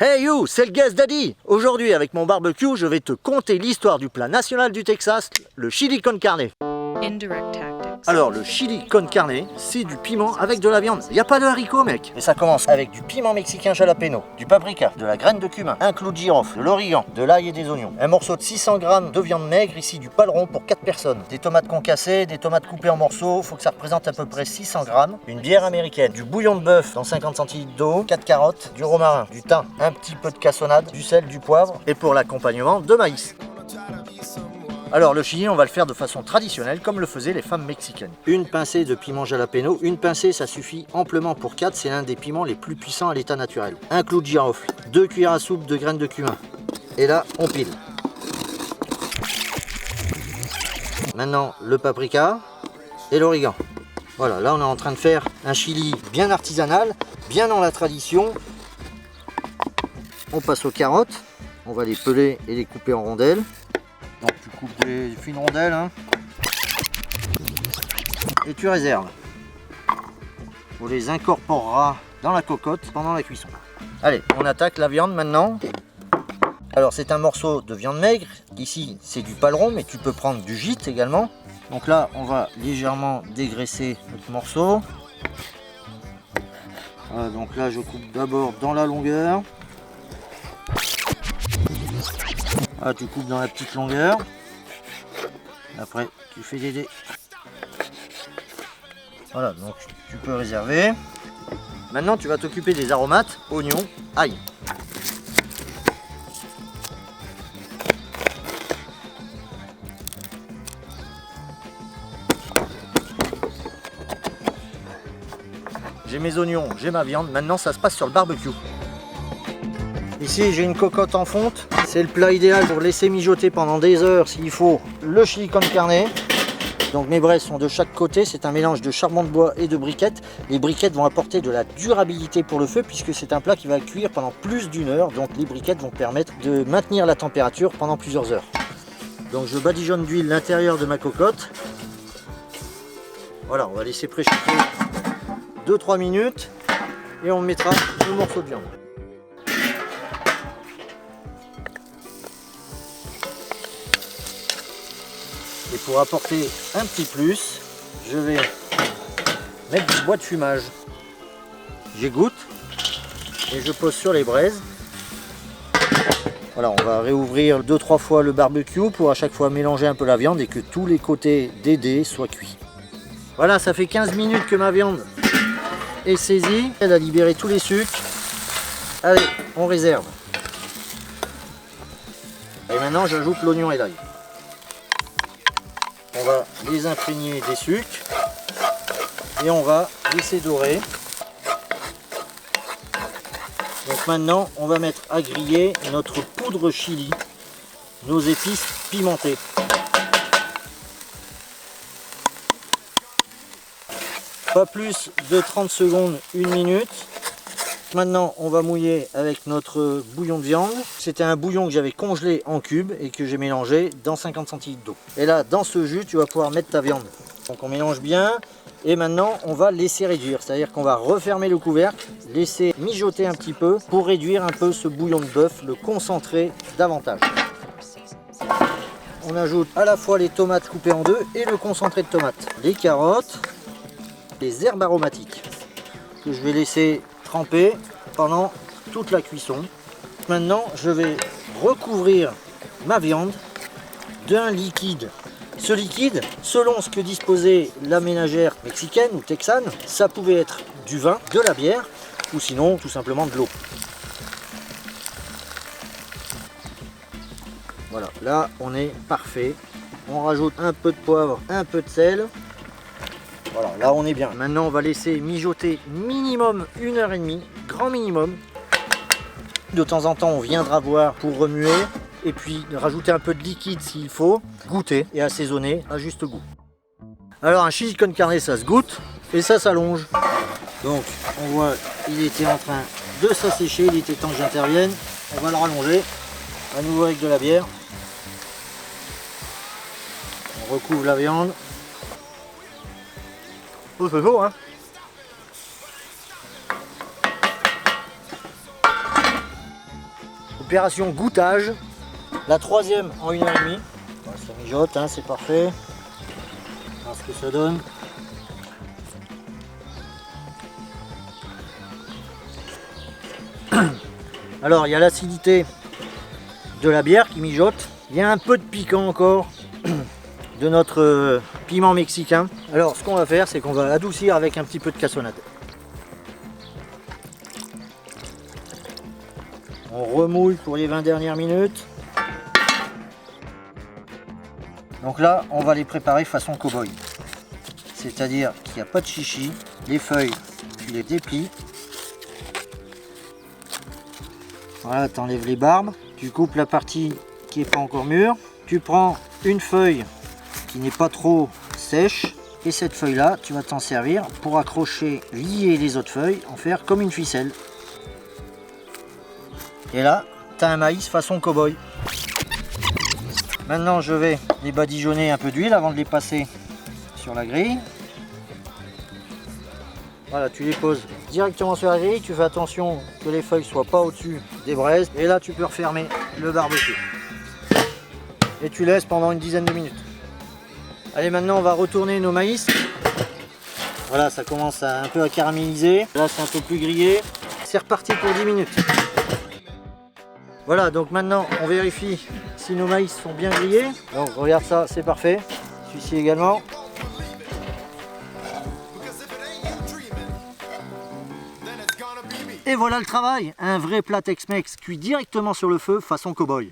Hey you, c'est le Guest Daddy. Aujourd'hui avec mon barbecue, je vais te conter l'histoire du plat national du Texas, le chili con carne. Indirect tactics. Alors le chili con carne, c'est du piment avec de la viande. Il n'y a pas de haricots mec. Et ça commence avec du piment mexicain jalapeno, du paprika, de la graine de cumin, un clou de girofle, de l'origan, de l'ail et des oignons. Un morceau de 600 g de viande maigre, ici du paleron pour 4 personnes. Des tomates concassées, des tomates coupées en morceaux, faut que ça représente à peu près 600 g. Une bière américaine, du bouillon de bœuf dans 50 centilitres d'eau, 4 carottes, du romarin, du thym, un petit peu de cassonade, du sel, du poivre et pour l'accompagnement de maïs. Alors le chili, on va le faire de façon traditionnelle comme le faisaient les femmes mexicaines. Une pincée de piment jalapeno, une pincée ça suffit amplement pour 4, c'est l'un des piments les plus puissants à l'état naturel. Un clou de girofle, 2 cuillères à soupe de graines de cumin. Et là, on pile. Maintenant, le paprika et l'origan. Voilà, là on est en train de faire un chili bien artisanal, bien dans la tradition. On passe aux carottes, on va les peler et les couper en rondelles. Donc tu coupes des fines rondelles hein, et tu réserves. On les incorporera dans la cocotte pendant la cuisson. Allez, on attaque la viande maintenant. Alors c'est un morceau de viande maigre. Ici c'est du paleron, mais tu peux prendre du gîte également. Donc là on va légèrement dégraisser notre morceau. Voilà, donc là je coupe d'abord dans la longueur. Là, tu coupes dans la petite longueur. Après, tu fais des dés. Voilà, donc tu peux réserver. Maintenant, tu vas t'occuper des aromates, oignons, ail. J'ai mes oignons, j'ai ma viande. Maintenant, ça se passe sur le barbecue. Ici j'ai une cocotte en fonte, c'est le plat idéal pour laisser mijoter pendant des heures s'il faut le chili con carne. Donc mes braises sont de chaque côté, c'est un mélange de charbon de bois et de briquettes. Les briquettes vont apporter de la durabilité pour le feu puisque c'est un plat qui va cuire pendant plus d'1 heure. Donc les briquettes vont permettre de maintenir la température pendant plusieurs heures. Donc je badigeonne d'huile l'intérieur de ma cocotte. Voilà, on va laisser préchauffer 2-3 minutes et on mettra le morceau de viande. Et pour apporter un petit plus, je vais mettre du bois de fumage. J'égoutte et je pose sur les braises. Voilà, on va réouvrir 2-3 fois le barbecue pour à chaque fois mélanger un peu la viande et que tous les côtés des dés soient cuits. Voilà, ça fait 15 minutes que ma viande est saisie. Elle a libéré tous les sucres. Allez, on réserve. Et maintenant, j'ajoute l'oignon et l'ail. On va les imprégner des sucres et on va laisser dorer. Donc maintenant on va mettre à griller notre poudre chili, nos épices pimentées. Pas plus de 30 secondes, 1 minute. Maintenant on va mouiller avec notre bouillon de viande. C'était un bouillon que j'avais congelé en cubes et que j'ai mélangé dans 50 centilitres d'eau. Et là dans ce jus tu vas pouvoir mettre ta viande. Donc on mélange bien et maintenant on va laisser réduire. C'est-à-dire qu'on va refermer le couvercle, laisser mijoter un petit peu pour réduire un peu ce bouillon de bœuf, le concentrer davantage. On ajoute à la fois les tomates coupées en deux et le concentré de tomates. Les carottes, les herbes aromatiques que je vais laisser tremper pendant toute la cuisson. Maintenant, je vais recouvrir ma viande d'un liquide. Ce liquide, selon ce que disposait la ménagère mexicaine ou texane, ça pouvait être du vin, de la bière ou sinon tout simplement de l'eau. Voilà, là on est parfait. On rajoute un peu de poivre, un peu de sel. Voilà, là on est bien. Maintenant on va laisser mijoter minimum 1h30, grand minimum. De temps en temps on viendra voir pour remuer et puis rajouter un peu de liquide s'il faut, goûter et assaisonner à juste goût. Alors un chili con carne ça se goûte et ça s'allonge. Donc on voit il était en train de s'assécher, il était temps que j'intervienne. On va le rallonger à nouveau avec de la bière. On recouvre la viande. Oh, c'est chaud hein. Opération goûtage. La troisième en 1h30. Bon, ça mijote, hein, c'est parfait. On va voir ce que ça donne. Alors il y a l'acidité de la bière qui mijote. Il y a un peu de piquant encore de notre piment mexicain. Alors ce qu'on va faire, c'est qu'on va adoucir avec un petit peu de cassonade. On remouille pour les 20 dernières minutes. Donc là, on va les préparer façon cow-boy. C'est-à-dire qu'il n'y a pas de chichi. Les feuilles, tu les déplies. Voilà, tu enlèves les barbes. Tu coupes la partie qui n'est pas encore mûre. Tu prends une feuille qui n'est pas trop sèche. Et cette feuille-là, tu vas t'en servir pour accrocher, lier les autres feuilles, en faire comme une ficelle. Et là, tu as un maïs façon cow-boy. Maintenant, je vais les badigeonner un peu d'huile avant de les passer sur la grille. Voilà, tu les poses directement sur la grille. Tu fais attention que les feuilles ne soient pas au-dessus des braises. Et là, tu peux refermer le barbecue. Et tu laisses pendant une dizaine de minutes. Allez, maintenant, on va retourner nos maïs. Voilà, ça commence un peu à caraméliser. Là, c'est un peu plus grillé. C'est reparti pour 10 minutes. Voilà, donc maintenant on vérifie si nos maïs sont bien grillés. Donc regarde ça, c'est parfait. Celui-ci également. Et voilà le travail, un vrai plat Tex-Mex cuit directement sur le feu façon cow-boy.